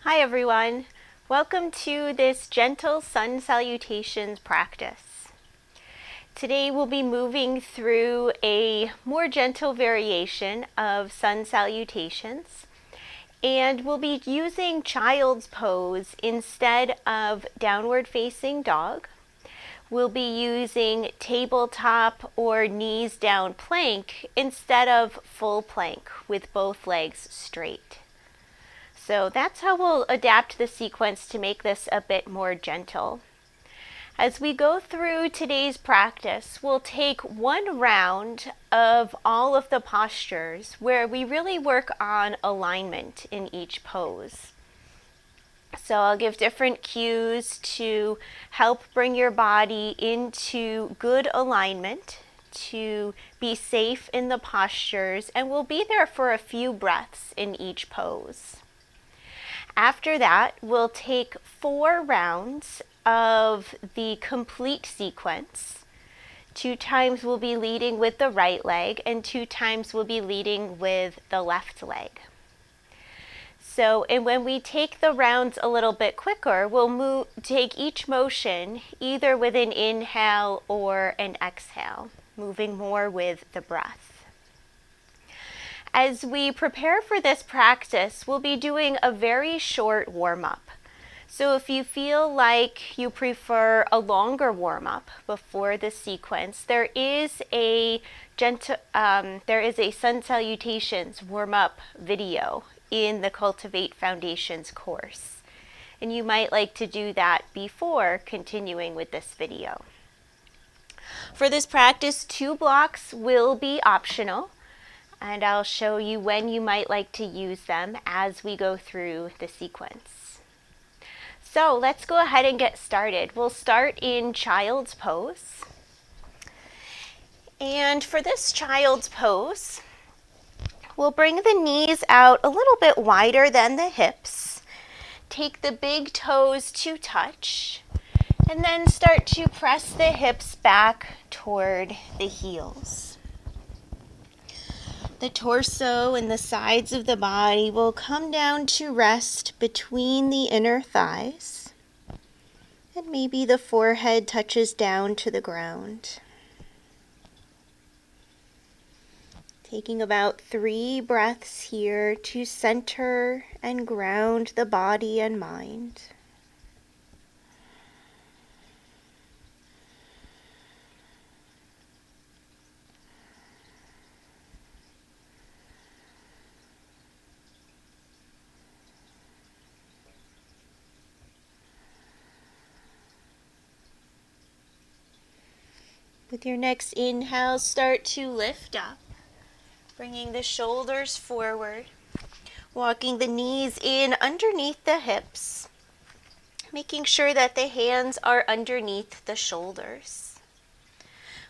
Hi everyone, welcome to this gentle sun salutations practice. Today we'll be moving through a more gentle variation of sun salutations, and we'll be using child's pose instead of downward facing dog. We'll be using tabletop or knees down plank instead of full plank with both legs straight. So that's how we'll adapt the sequence to make this a bit more gentle. As we go through today's practice, we'll take one round of all of the postures where we really work on alignment in each pose. So I'll give different cues to help bring your body into good alignment, to be safe in the postures, and we'll be there for a few breaths in each pose. After that, we'll take 4 rounds of the complete sequence. 2 times we'll be leading with the right leg, and 2 times we'll be leading with the left leg. So, and when we take the rounds a little bit quicker, we'll take each motion either with an inhale or an exhale, moving more with the breath. As we prepare for this practice, we'll be doing a very short warm-up. So if you feel like you prefer a longer warm-up before the sequence, there is a Sun Salutations warm-up video in the Cultivate Foundations course. And you might like to do that before continuing with this video. For this practice, 2 blocks will be optional, and I'll show you when you might like to use them as we go through the sequence. So let's go ahead and get started. We'll start in child's pose. And for this child's pose, we'll bring the knees out a little bit wider than the hips. Take the big toes to touch, and then start to press the hips back toward the heels. The torso and the sides of the body will come down to rest between the inner thighs, and maybe the forehead touches down to the ground. Taking about 3 breaths here to center and ground the body and mind. With your next inhale, start to lift up, bringing the shoulders forward, walking the knees in underneath the hips, making sure that the hands are underneath the shoulders.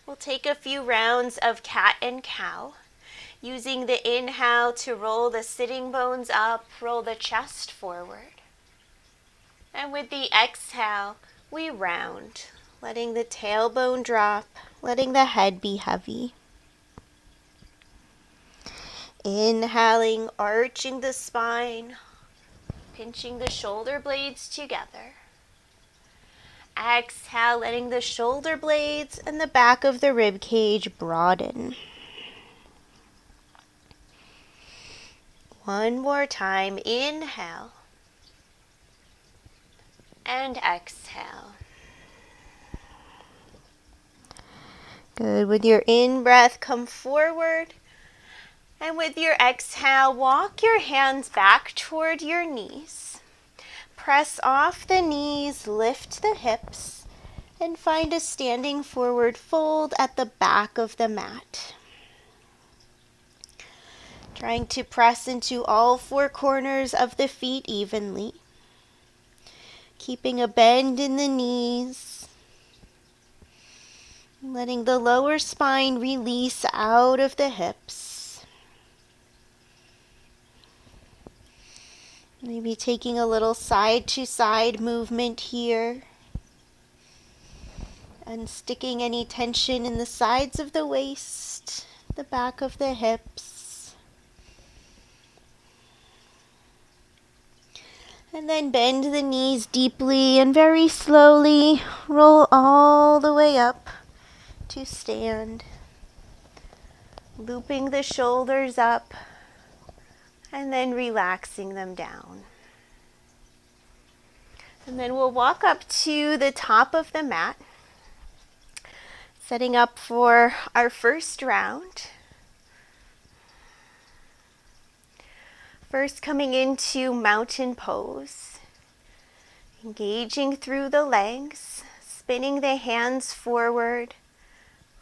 We'll take a few rounds of cat and cow, using the inhale to roll the sitting bones up, roll the chest forward. And with the exhale, we round, letting the tailbone drop, letting the head be heavy. Inhaling, arching the spine, pinching the shoulder blades together. Exhale, letting the shoulder blades and the back of the rib cage broaden. One more time, inhale and exhale. Good. With your in-breath, come forward. And with your exhale, walk your hands back toward your knees. Press off the knees, lift the hips, and find a standing forward fold at the back of the mat. Trying to press into all 4 corners of the feet evenly. Keeping a bend in the knees. Letting the lower spine release out of the hips. Maybe taking a little side-to-side movement here. And sticking any tension in the sides of the waist, the back of the hips. And then bend the knees deeply and very slowly roll all the way up to stand. Looping the shoulders up and then relaxing them down. And then we'll walk up to the top of the mat, setting up for our first round. First, coming into mountain pose, engaging through the legs, spinning the hands forward,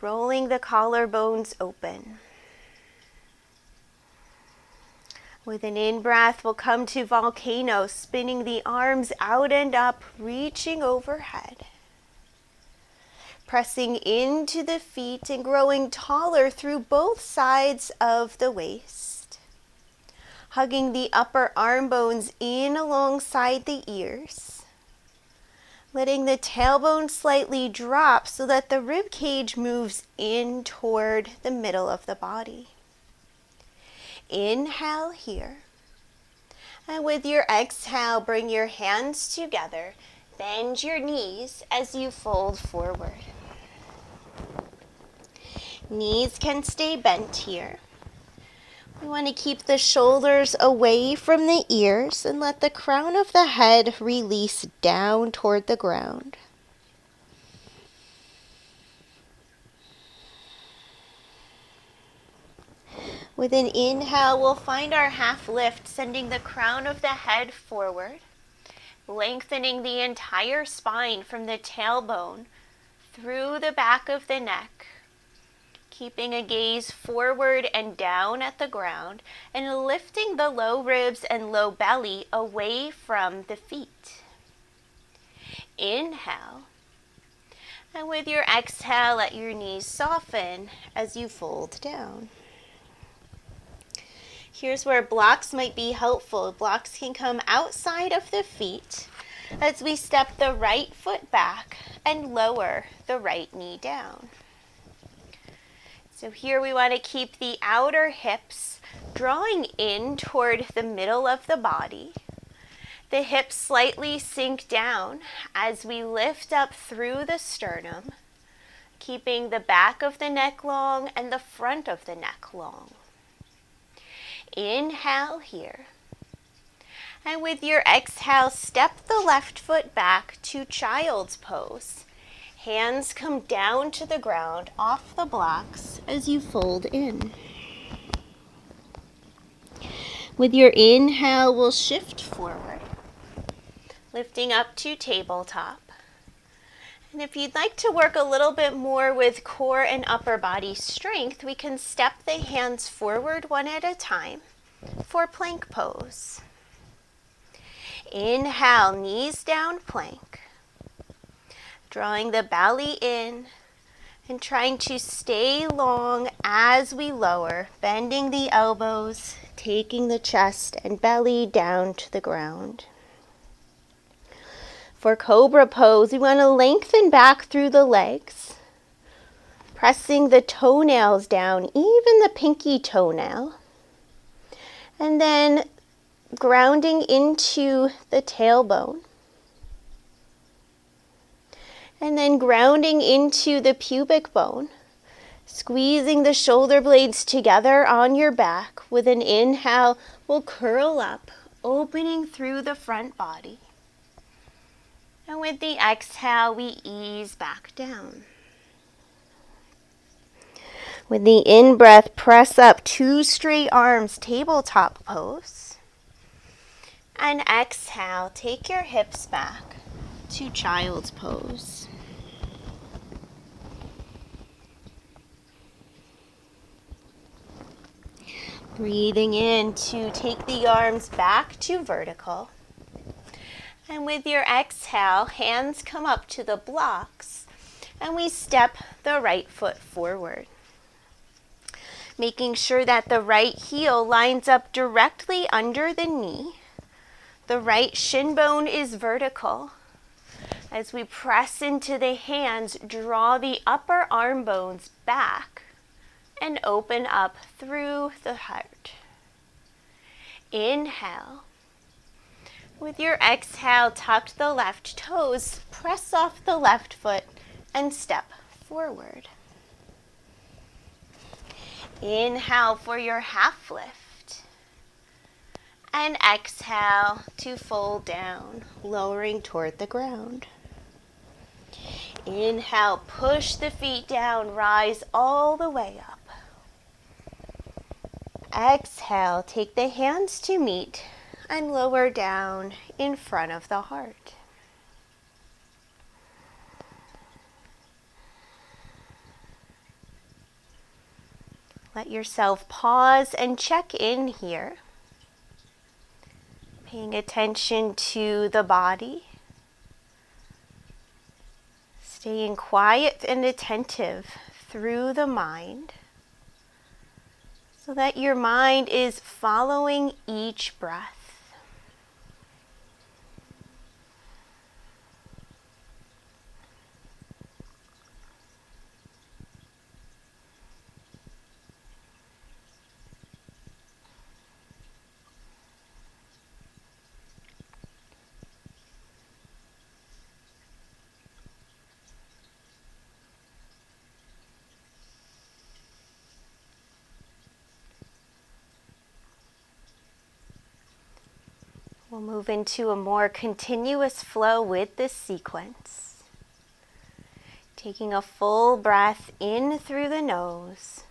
rolling the collarbones open. With an in-breath, we'll come to volcano, spinning the arms out and up, reaching overhead. Pressing into the feet and growing taller through both sides of the waist. Hugging the upper arm bones in alongside the ears. Letting the tailbone slightly drop so that the rib cage moves in toward the middle of the body. Inhale here. And with your exhale, bring your hands together. Bend your knees as you fold forward. Knees can stay bent here. We want to keep the shoulders away from the ears and let the crown of the head release down toward the ground. With an inhale, we'll find our half lift, sending the crown of the head forward, lengthening the entire spine from the tailbone through the back of the neck, keeping a gaze forward and down at the ground, and lifting the low ribs and low belly away from the feet. Inhale. And with your exhale, let your knees soften as you fold down. Here's where blocks might be helpful. Blocks can come outside of the feet as we step the right foot back and lower the right knee down. So here we want to keep the outer hips drawing in toward the middle of the body. The hips slightly sink down as we lift up through the sternum, keeping the back of the neck long and the front of the neck long. Inhale here. And with your exhale, step the left foot back to child's pose. Hands come down to the ground off the blocks as you fold in. With your inhale, we'll shift forward, lifting up to tabletop. And if you'd like to work a little bit more with core and upper body strength, we can step the hands forward one at a time for plank pose. Inhale, knees down, plank. Drawing the belly in and trying to stay long as we lower, bending the elbows, taking the chest and belly down to the ground. For cobra pose, we want to lengthen back through the legs, pressing the toenails down, even the pinky toenail, and then grounding into the tailbone, and then grounding into the pubic bone, squeezing the shoulder blades together on your back. With an inhale, we'll curl up, opening through the front body. And with the exhale, we ease back down. With the in-breath, press up, 2 straight arms, tabletop pose. And exhale, take your hips back to child's pose. Breathing in to take the arms back to vertical. And with your exhale, hands come up to the blocks and we step the right foot forward. Making sure that the right heel lines up directly under the knee. The right shin bone is vertical. As we press into the hands, draw the upper arm bones back and open up through the heart. Inhale. With your exhale, tuck the left toes, press off the left foot, and step forward. Inhale for your half lift. And exhale to fold down, lowering toward the ground. Inhale, push the feet down, rise all the way up. Exhale, take the hands to meet and lower down in front of the heart. Let yourself pause and check in here, paying attention to the body, staying quiet and attentive through the mind, so that your mind is following each breath. We'll move into a more continuous flow with this sequence. Taking a full breath in through the nose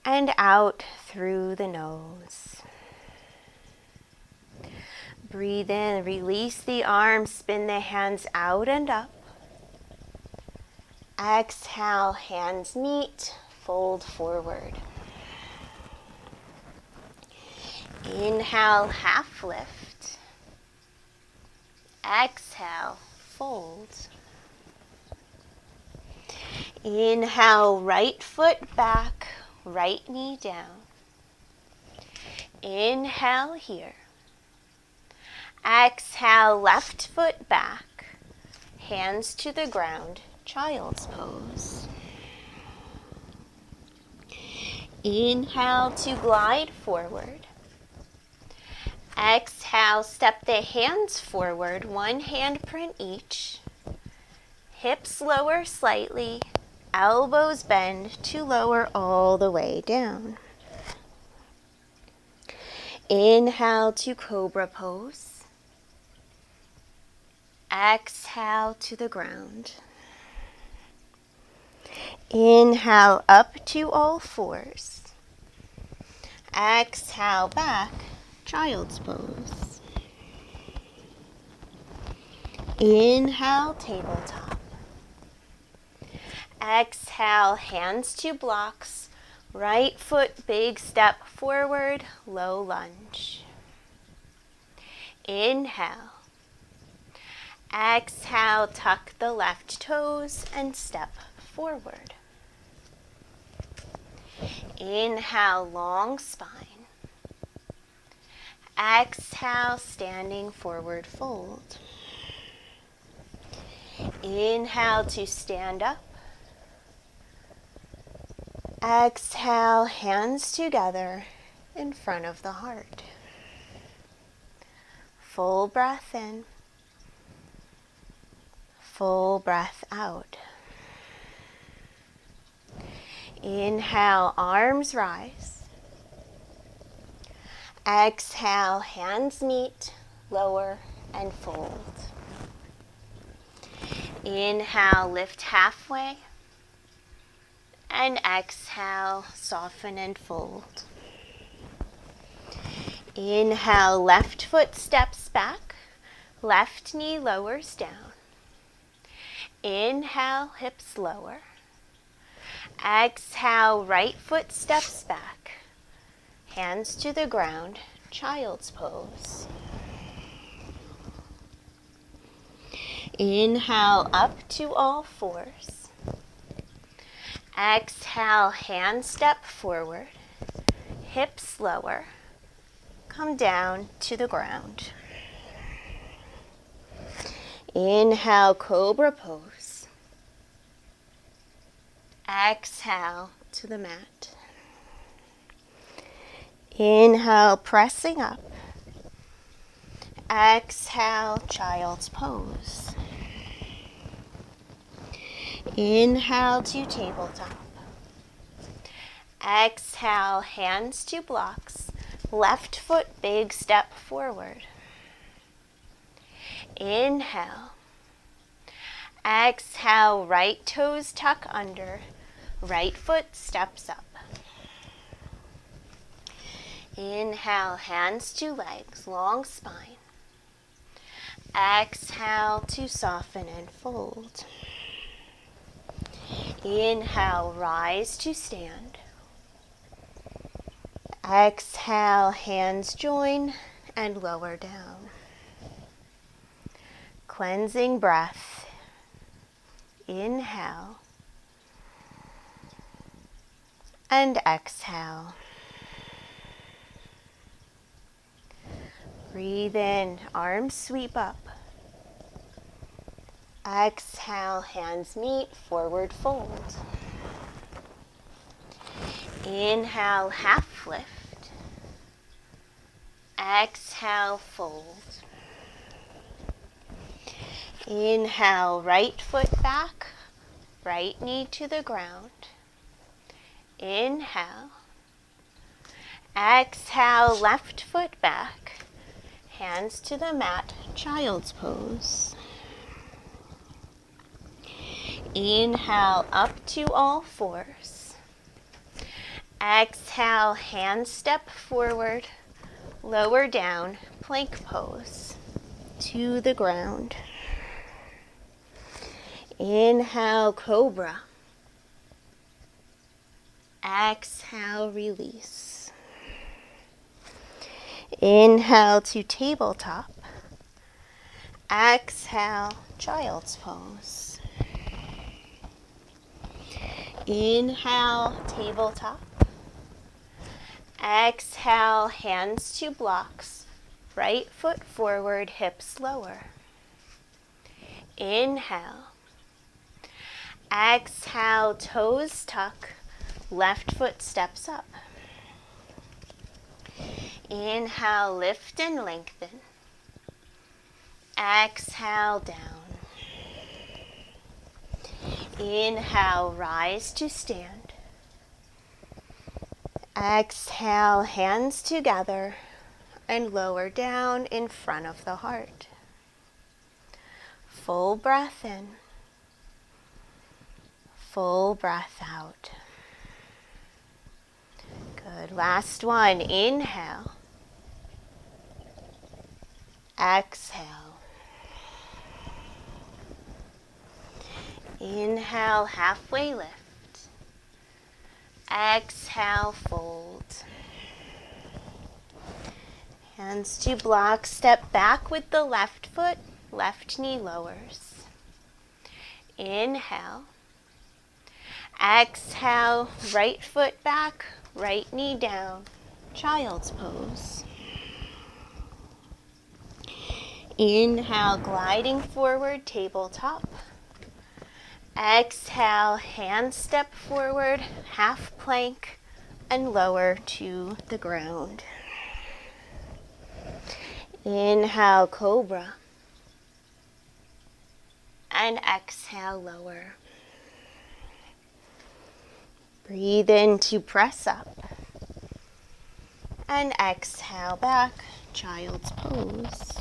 and out through the nose. Breathe in, release the arms, spin the hands out and up. Exhale, hands meet, fold forward. Inhale, half lift. Exhale, fold. Inhale, right foot back, right knee down. Inhale here. Exhale, left foot back, hands to the ground, child's pose. Inhale to glide forward. Exhale, step the hands forward, one handprint each. Hips lower slightly, elbows bend to lower all the way down. Inhale to cobra pose. Exhale to the ground. Inhale up to all fours. Exhale back, child's pose. Inhale, tabletop. Exhale, hands to blocks. Right foot, big step forward, low lunge. Inhale. Exhale, tuck the left toes and step forward. Inhale, long spine. Exhale, standing forward fold. Inhale to stand up. Exhale, hands together in front of the heart. Full breath in. Full breath out. Inhale, arms rise. Exhale, hands meet, lower and fold. Inhale, lift halfway. And exhale, soften and fold. Inhale, left foot steps back, left knee lowers down. Inhale, hips lower. Exhale, right foot steps back, hands to the ground, child's pose. Inhale, up to all fours. Exhale, hand step forward, hips lower, come down to the ground. Inhale, cobra pose. Exhale to the mat. Inhale, pressing up. Exhale, child's pose. Inhale to tabletop. Exhale, hands to blocks. Left foot, big step forward. Inhale. Exhale, right toes tuck under. Right foot steps up. Inhale, hands to legs, long spine. Exhale to soften and fold. Inhale, rise to stand. Exhale, hands join and lower down. Cleansing breath. Inhale and exhale. Breathe in, arms sweep up. Exhale, hands meet, forward fold. Inhale, half lift. Exhale, fold. Inhale, right foot back, right knee to the ground. Inhale. Exhale, left foot back. Hands to the mat, child's pose. Inhale, up to all fours. Exhale, hands step forward, lower down, plank pose to the ground. Inhale, cobra. Exhale, release. Inhale to tabletop. Exhale, child's pose. Inhale, tabletop. Exhale, hands to blocks. Right foot forward, hips lower. Inhale. Exhale, toes tuck. Left foot steps up. Inhale, lift and lengthen. Exhale, down. Inhale, rise to stand. Exhale, hands together and lower down in front of the heart. Full breath in. Full breath out. Good. Last one. Inhale. Exhale. Inhale, halfway lift. Exhale, fold. Hands to block. Step back with the left foot. Left knee lowers. Inhale. Exhale, right foot back, right knee down. Child's pose. Inhale, gliding forward, tabletop. Exhale, hands step forward, half plank, and lower to the ground. Inhale, cobra. And exhale, lower. Breathe in to press up. And exhale back, child's pose.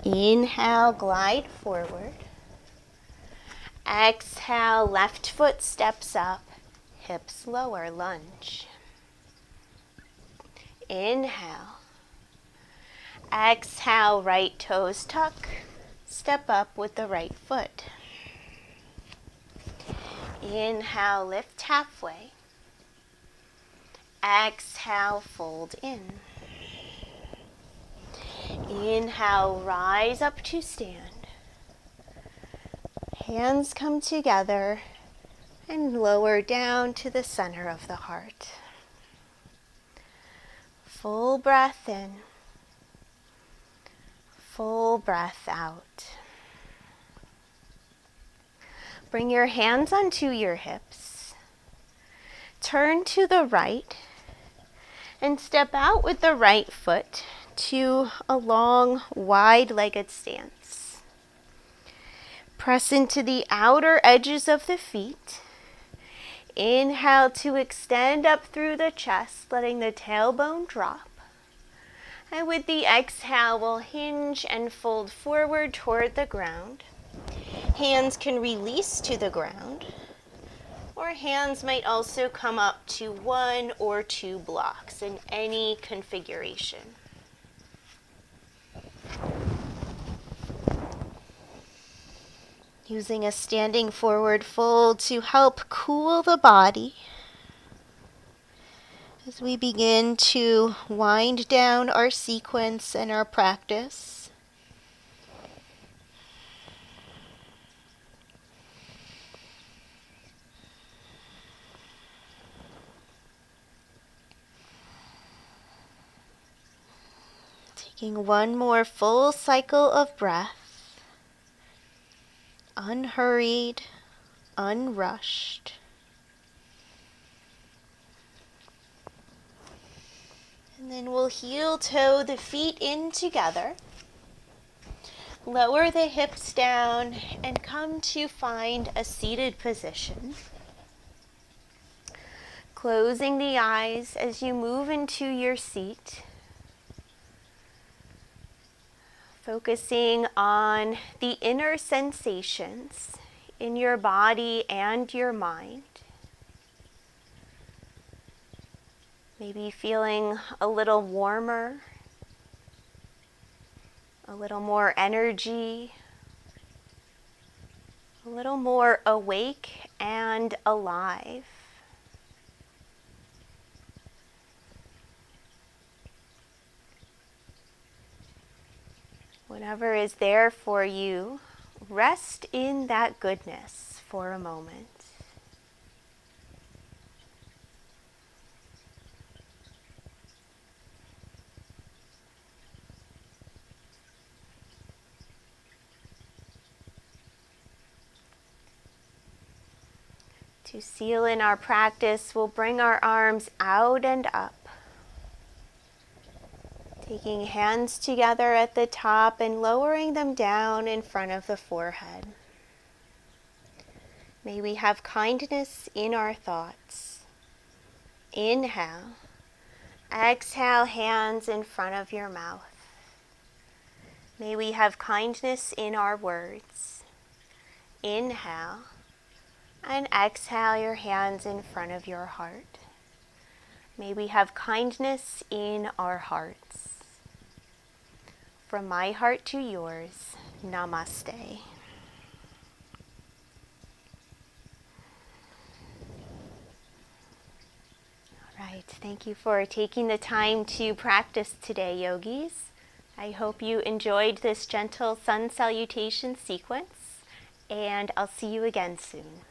Inhale, glide forward. Exhale, left foot steps up, hips lower, lunge. Inhale. Exhale, right toes tuck, step up with the right foot. Inhale, lift halfway. Exhale, fold in. Inhale, rise up to stand. Hands come together and lower down to the center of the heart. Full breath in. Full breath out. Bring your hands onto your hips. Turn to the right and step out with the right foot to a long, wide-legged stance. Press into the outer edges of the feet. Inhale to extend up through the chest, letting the tailbone drop. And with the exhale, we'll hinge and fold forward toward the ground. Hands can release to the ground, or hands might also come up to 1 or 2 blocks in any configuration. Using a standing forward fold to help cool the body as we begin to wind down our sequence and our practice. Taking one more full cycle of breath. Unhurried, unrushed. And then we'll heel toe the feet in together. Lower the hips down and come to find a seated position. Closing the eyes as you move into your seat. Focusing on the inner sensations in your body and your mind. Maybe feeling a little warmer, a little more energy, a little more awake and alive. Whatever is there for you, rest in that goodness for a moment. To seal in our practice, we'll bring our arms out and up. Taking hands together at the top and lowering them down in front of the forehead. May we have kindness in our thoughts. Inhale. Exhale, hands in front of your mouth. May we have kindness in our words. Inhale. And exhale, your hands in front of your heart. May we have kindness in our hearts. From my heart to yours, namaste. All right, thank you for taking the time to practice today, yogis. I hope you enjoyed this gentle sun salutation sequence, and I'll see you again soon.